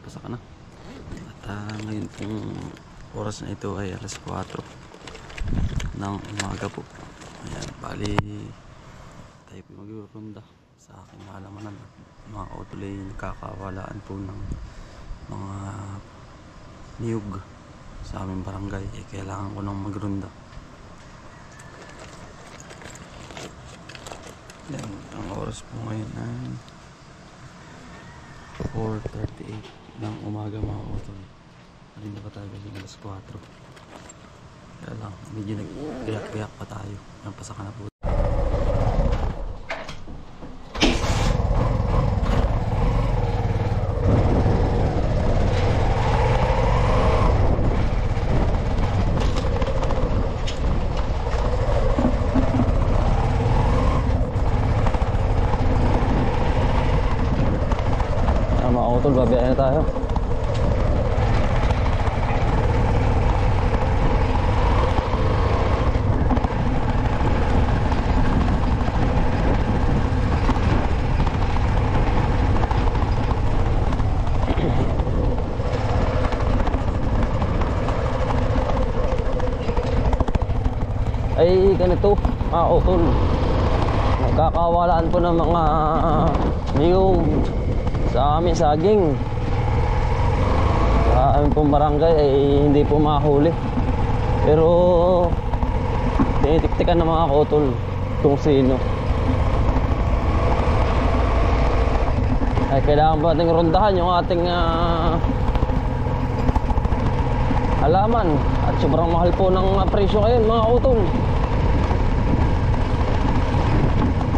Pasok na. At ngayon pong oras na ito ay alas 4 ng umaga po. Ayan, bali tayo po mag-ronda sa aking halamanan. Mga autolay kakawalaan po ng mga niyog sa aming barangay. Kailangan ko nang magronda. Ayan, ang oras po ngayon ay 4:38 ng umaga mga autolay. Hindi pa tayo kasi alas 4. Kaya lang, medyo nagkayak-kayak pa tayo. Ang pasaka na po. Mga autol, babiyahin na tayo. Ay ganito mga utol, nagkakawalaan po ng mga niyog sa aming saging sa aming pong barangay. Ay hindi po makahuli, pero tinitiktikan ng mga utol kung sino. Ay kailangan ba nating rondahan yung ating halaman, at sobrang mahal po ng presyo ngayon mga utol.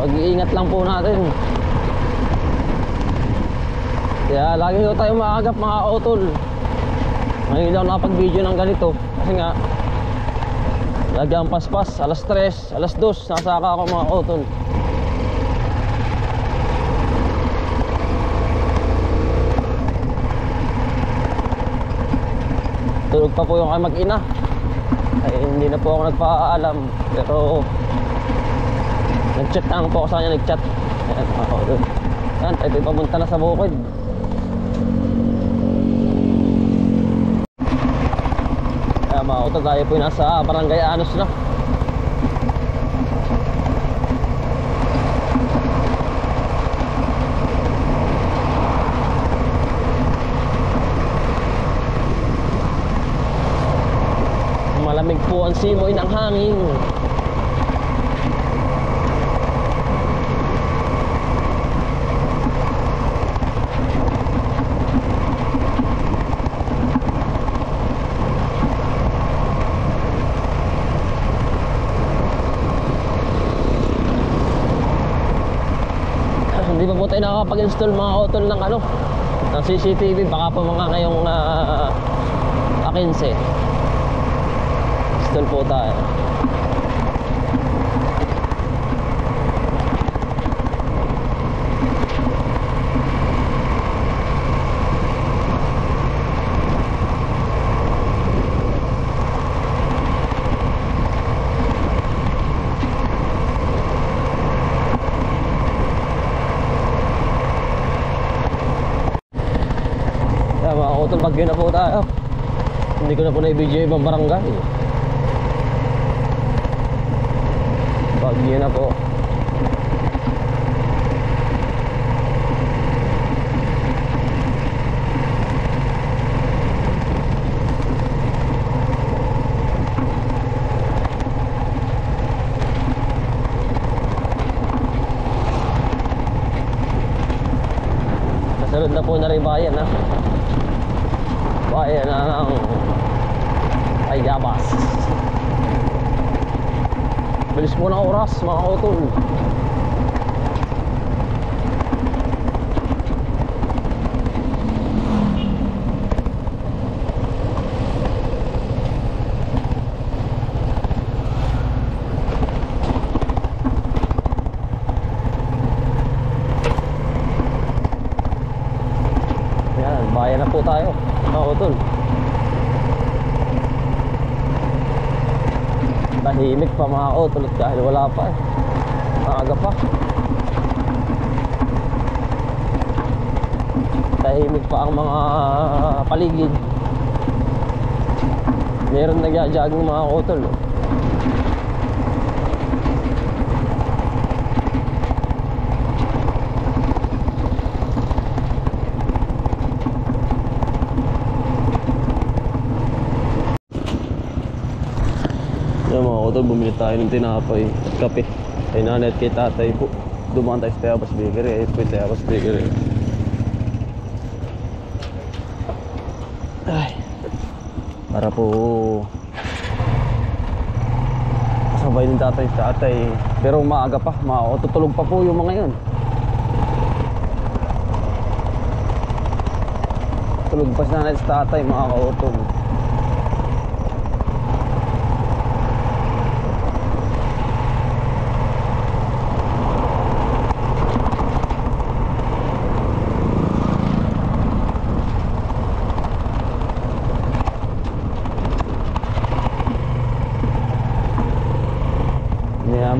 Mag-iingat lang po natin. Kaya lagi ko tayo maagap mga utol. Ngayon lang nakapag-video ng ganito kasi nga lagi ang paspas, alas 3, alas 2 nasaka ako mga utol. Tulog pa po yung kay mag-ina. Ay hindi na po ako nagpaalam, pero nag-chat lang po ako sa kanya, nag-chat. Ayan mga utol. Ayan, tayo papunta na sa bukid. Ayan mga utol, tayo po nasa barangay Anos na. Malamig po ang simoy ng hangin. Hindi pa po tayo nakakapag-install mga utol ng ng CCTV. Baka pa mga ngayong 15 install po tayo. Kaya mga utol, bagyo na po tayo. Hindi ko na po na-video ibang barangay. Bagyo na po. Kasunod na po na rin bayan ha. Bayan na ng Ayabas. Bilis po ng oras mga utol. Ayan, bayan na po tayo mga utol. Tahimik pa mga utol dahil wala pa maaga pa. tahimik pa ang mga paligid. Meron nag-jogging mga utol. Yan mga utol, bumili tayo ng tinapay at kape kay nanay at kay tatay po. Dumaan tayo sa Tayabas Bakery. Ayun po yung Tayabas Bakery. Ay, para po sabay ng tatay sa tatay. Pero maaga pa, tutulog pa po yung mga yun. Tulog pa sa nanay sa tatay mga kautol.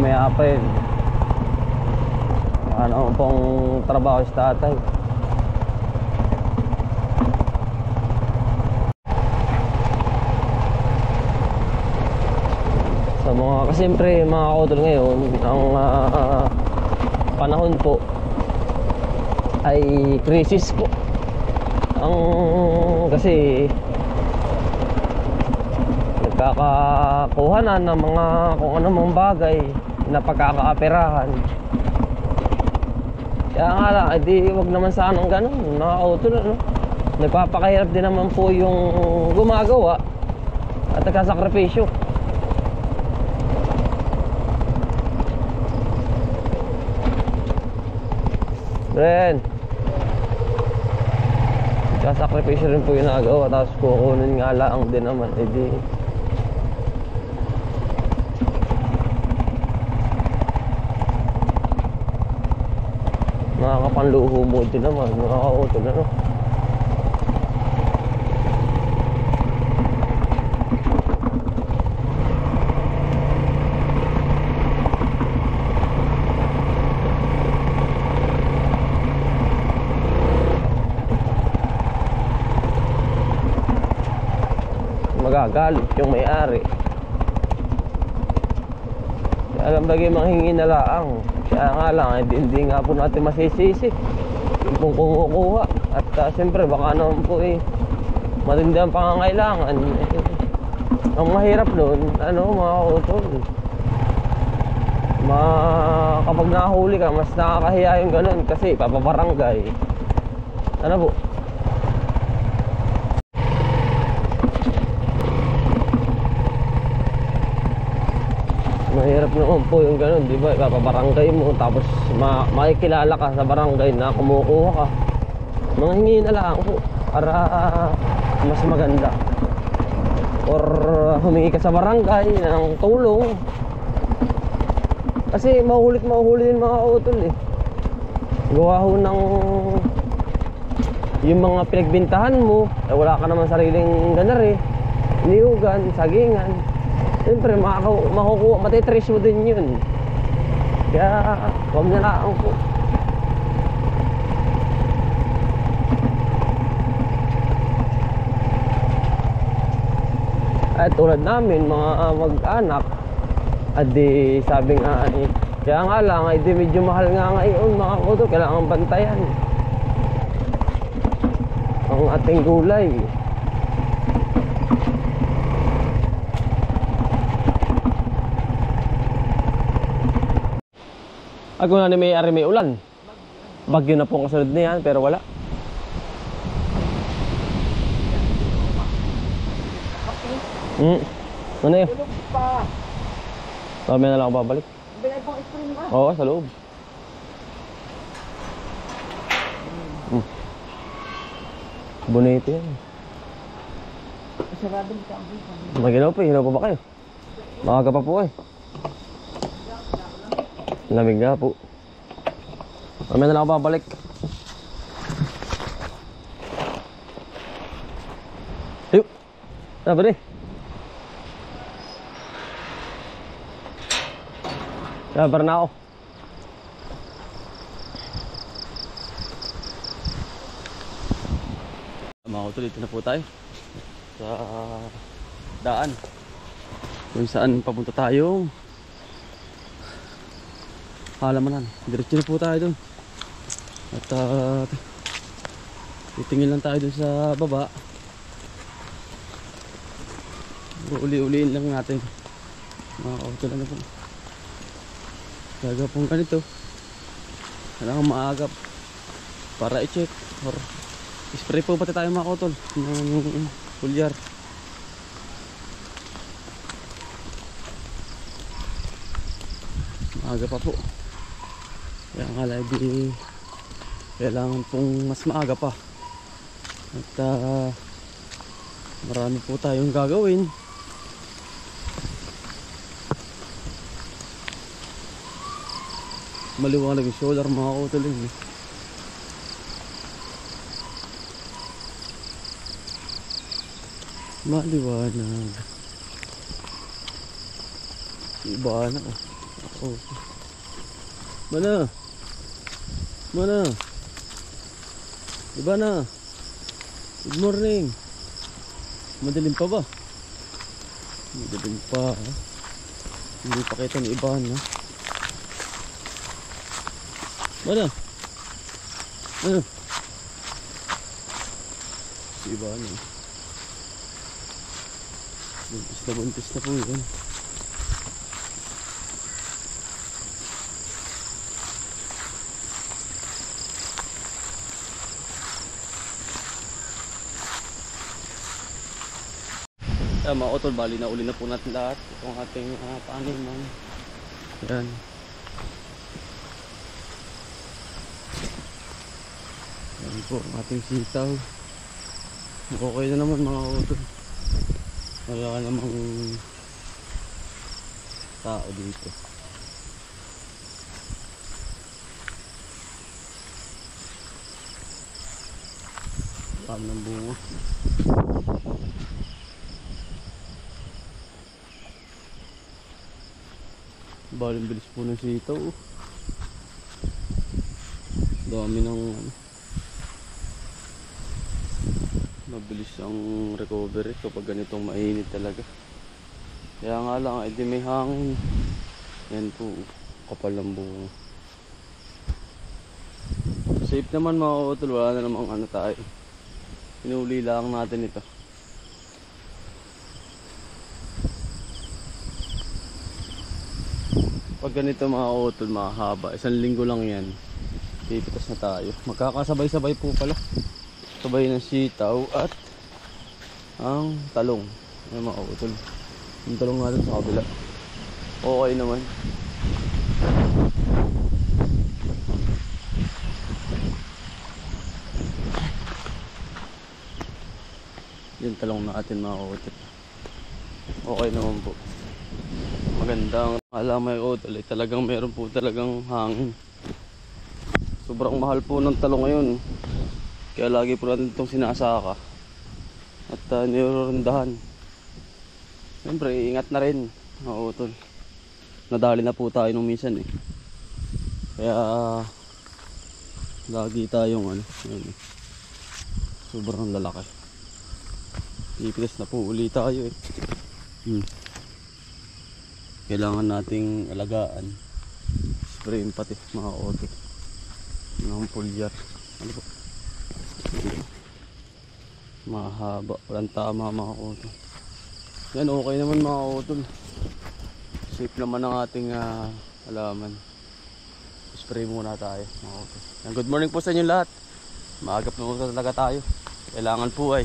Maya pa yun. Ano pong trabaho sa tatay. Sa mga, kasi siyempre mga kautol ngayon, ang panahon po ay krisis po. Ang kasi nagkakakuha na ng mga kung ano mong bagay na pagkakaaperahan. Kaya nga lang, edi wag naman sanang ganun, mga kautol, ano? Nagpapakahirap din naman po yung gumagawa at nagkasakripisyo. Ren, nagkasakripisyo rin po yung nagawa, tapos kukunin nga lang din naman, edi nakakapanluho mo din naman, nakakautol, ano? Magagalit yung may-ari. Alam bagay manghingi na laang. Kaya nga lang, hindi nga po natin masisisi kung kumukuha. At siyempre baka naman po matindi ang pangangailangan. Ang mahirap nun, ano mga kautol, kapag nahuli ka, mas nakakahiya yung ganun kasi papabarangay. Ano po? Mahirap naman po yung ganun, di ba? Ipapabarangay mo, tapos makikilala ka sa barangay na kumukuha ka. Manghingi na lang po para mas maganda. Or humingi ka sa barangay ng tulong. Kasi mahuli din mga utol eh. Gawa ho ng yung mga pinagbintahan mo, wala ka naman sariling ganar eh. Niyugan, sagingan. Siyempre makukuha, matitrace mo din yun. Kaya huwag na lang po. At tulad namin mga mag-anak, adi sabi nga kaya nga lang di medyo mahal nga ngayon mga kuto, kailangan bantayan ang ating gulay. Ako na ni may ulan. Bagyo na pong kasunod na yan, pero wala. Ano yun? Tulog pa. Sabi na lang ako babalik. Bilay pang spring ba? Oo, sa loob. Bonito yan. Sarado mo ka ang buka. Maginaw pa, hinaw pa ba kayo? Makaga pa po eh. Lamig nga po. Sabi na lang ako babalik. Ayun. Sabi rin. Sabar na ako. mga utol, dito na po tayo sa daan kung saan papunta tayong halamanan. Diretso na po tayo dun. At titingin lang tayo dun sa baba. Uli-uliin lang natin mga auto lang na po. Gaga pong ganito, kailangan maagap para i-check or spray po pati tayo mga auto ng pulyar. Maaga pa po, kaya nga lagi kailangan pong mas maaga pa. At marami po tayong gagawin. Maliwanag yung solar mga utol yun. Maliwanag. Iba na oh. Mana? Mana? Iba na. Good morning. Madilim pa ba? Madilim pa. Hindi pa kita ni Iban ha. Mana? Ano? Si Iban ha. Buntis na po yun. Mga utol, bali na uli na po natin lahat itong ating paniman. Yan. Yan po ang ating sitaw. Okay na naman mga utol. Wala namang tao dito. Dami ng bunga. Baling bilis po ng sitaw. Dami ng mabilis ang recovery kapag ganitong mainit talaga. Kaya nga lang edi may hangin. Yan po, kapal ng bunga. Safe naman mga utol, wala na namang ano tayo. Pinuli lang natin ito. Pag ganito mga utol, mahaba, 1 linggo lang yan, pipitas na tayo. Magkakasabay-sabay po pala, sabay ng sitaw at ang talong. Ayan mga utol, yung talong natin sa kabila okay naman. Yung talong natin mga utol okay naman po. Magandang alamay utol, talagang meron po talagang hangin. Sobrang mahal po ng talong ngayon, kaya lagi po natin itong sinasaka at nirorondahan. Siyempre ingat na rin mga utol, nadali na po tayo nung minsan eh, kaya lagi tayong sobrang lalaki. Pipitas na po uli tayo eh. Kailangan nating alagaan, sprayin pati mga auto ng pulyar. Ano po? Mahaba, walang tama mga auto. Yan, okay naman mga auto. Safe naman ang ating alaman. Spray muna tayo mga auto. Yan, good morning po sa inyo lahat. Maagap na po talaga tayo. Kailangan po ay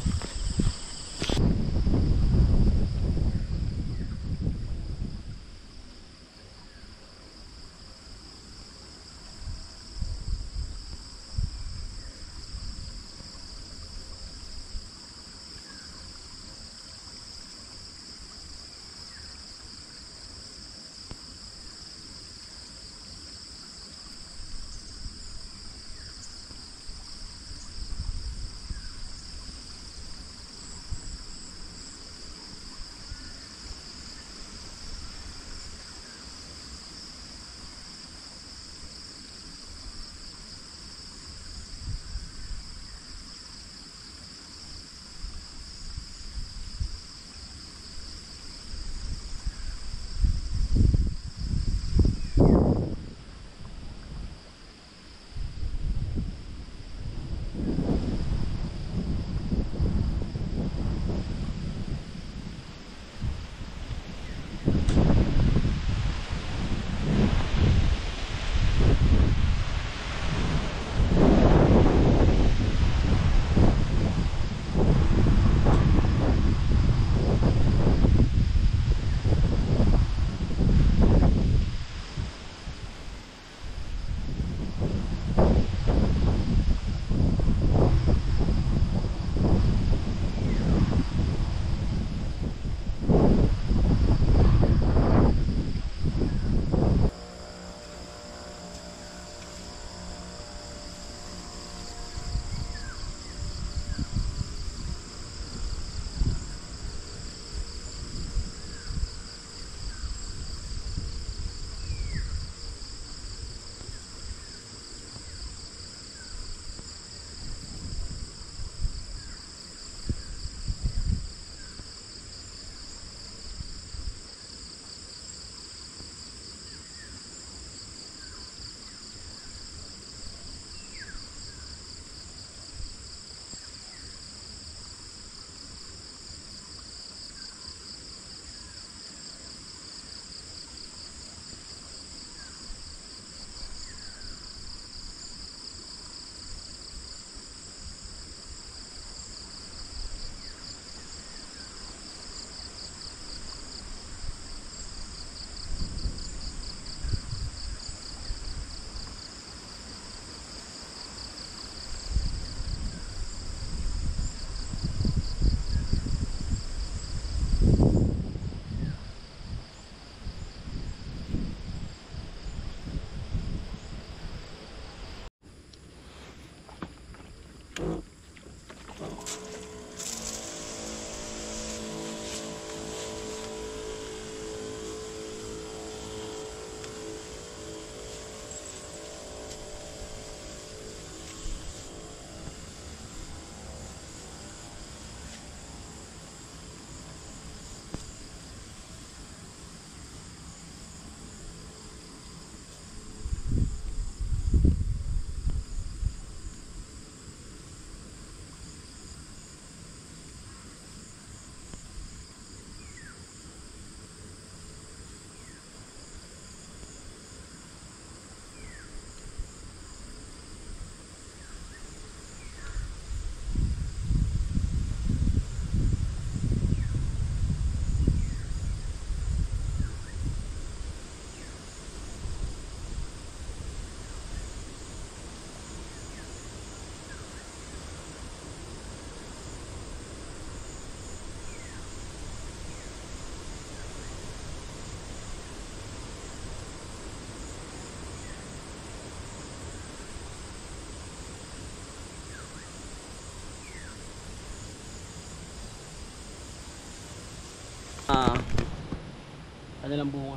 kanilang bunga.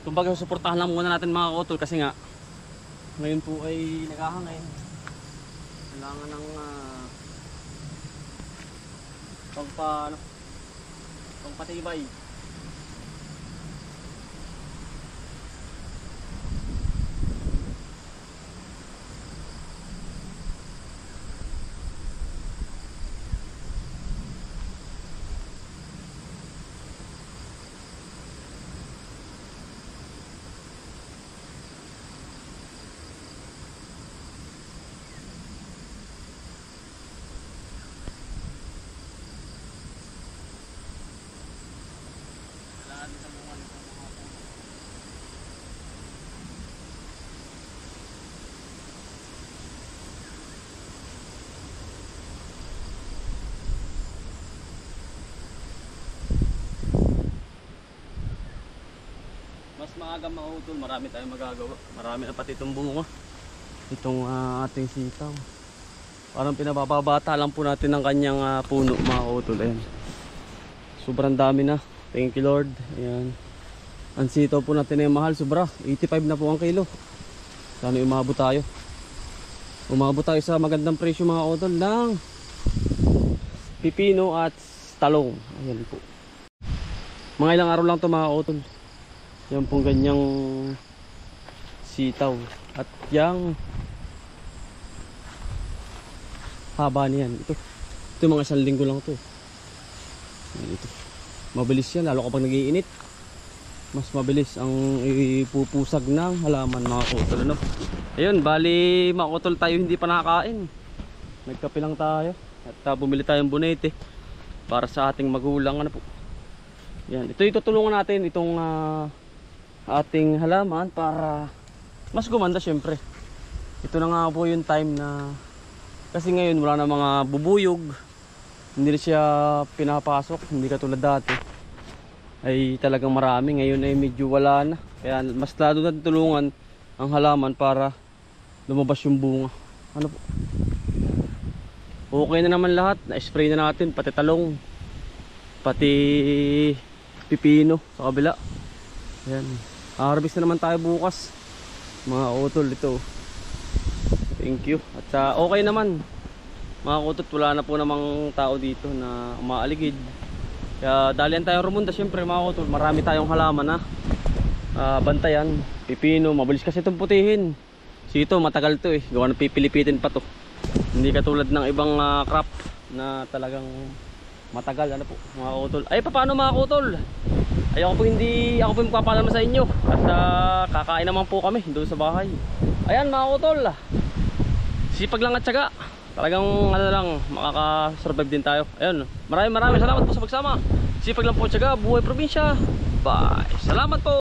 Kumbaga suportahan lang muna natin mga kautol kasi nga ngayon po ay naghahangin. Kailangan ng pangpatibay. Mas maaga mga utol, marami tayong magagawa. Marami na pati itong bunga. Itong ating sitaw. Parang pinababata lang po natin ang kanyang puno mga utol. Ayan. Sobrang dami na. Thank you Lord. Ayan. Ang sitaw po natin ay mahal. Sobra. 85 na po ang kilo. Sana umabot tayo. Umabot tayo sa magandang presyo mga utol ng pipino at talong. Ayan po. Mga ilang araw lang ito mga utol. Yan pong ganyang sitaw. At yung haba niyan. Ito mga 1 linggo lang ito. Ito. Mabilis yan. Lalo kapag nag-iinit. Mas mabilis ang ipupusag ng halaman mga kutol. Ano? Ayun, bali mga kutol tayo hindi pa nakakain. Nagkape lang tayo. At bumili tayong bonete para sa ating magulang. Ano po? Yan. Ito itutulungan natin itong ating halaman para mas gumanda syempre. Ito na nga po yung time na kasi ngayon wala na mga bubuyog, hindi na siya pinapasok, hindi katulad dati ay talagang marami. Ngayon ay medyo wala na, kaya mas lalo natin tulungan ang halaman para lumabas yung bunga. Ano po, okay na naman lahat, na-spray na natin pati talong, pati pipino sa kabila. Ayan. Harvest na naman tayo bukas mga utol. Ito, thank you. At okay naman mga utol, wala na po namang tao dito na umaaligid, kaya dalian tayong rumunda. Syempre mga utol, marami tayong halaman na bantayan. Pipino, mabilis kasi itong putihin. Sito matagal to gawa ng pipilipitin pa to, hindi katulad ng ibang crop na talagang matagal. Ano po mga utol. Ay paano mga utol, ako po magpapaalam sa inyo at kakain naman po kami doon sa bahay. Ayan mga utol, sipag lang at syaga, talagang ano lang, makaka-survive din tayo. Ayun, maraming salamat po sa pagsama. Sipag lang po at syaga, buhay probinsya. Bye, salamat po.